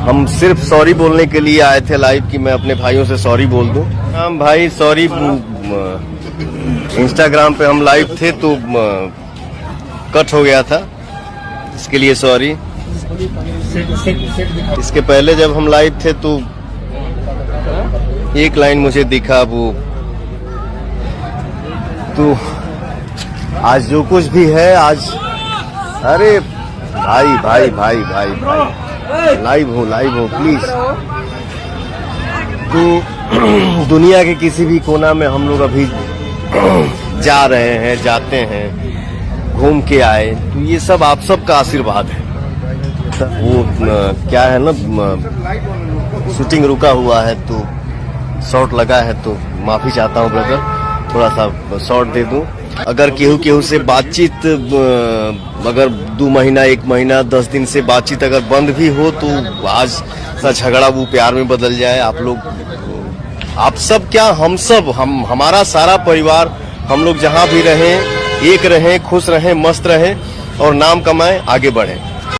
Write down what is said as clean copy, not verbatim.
हम सिर्फ सॉरी बोलने के लिए आए थे लाइव कि मैं अपने भाइयों से सॉरी बोल दूं। हम भाई सॉरी, इंस्टाग्राम पे हम लाइव थे तो कट हो गया था, इसके लिए सॉरी। इसके पहले जब हम लाइव थे तो एक लाइन मुझे दिखा वो, तो आज जो कुछ भी है आज, अरे भाई भाई भाई भाई भाई लाइव हो प्लीज। तो दुनिया के किसी भी कोना में हम लोग अभी जा रहे हैं, जाते हैं, घूम के आए, तो ये सब आप सबका आशीर्वाद है। वो क्या है ना, शूटिंग रुका हुआ है तो शॉट लगा है, तो माफी चाहता हूँ ब्रदर, थोड़ा सा शॉट दे दूं। अगर केहू से बातचीत अगर 2 महीना 1 महीना 10 दिन से बातचीत अगर बंद भी हो तो आज का झगड़ा वो प्यार में बदल जाए। आप लोग, आप सब क्या, हम सब, हमारा सारा परिवार, हम लोग जहाँ भी रहें, एक रहें, खुश रहें, मस्त रहें और नाम कमाएं, आगे बढ़ें।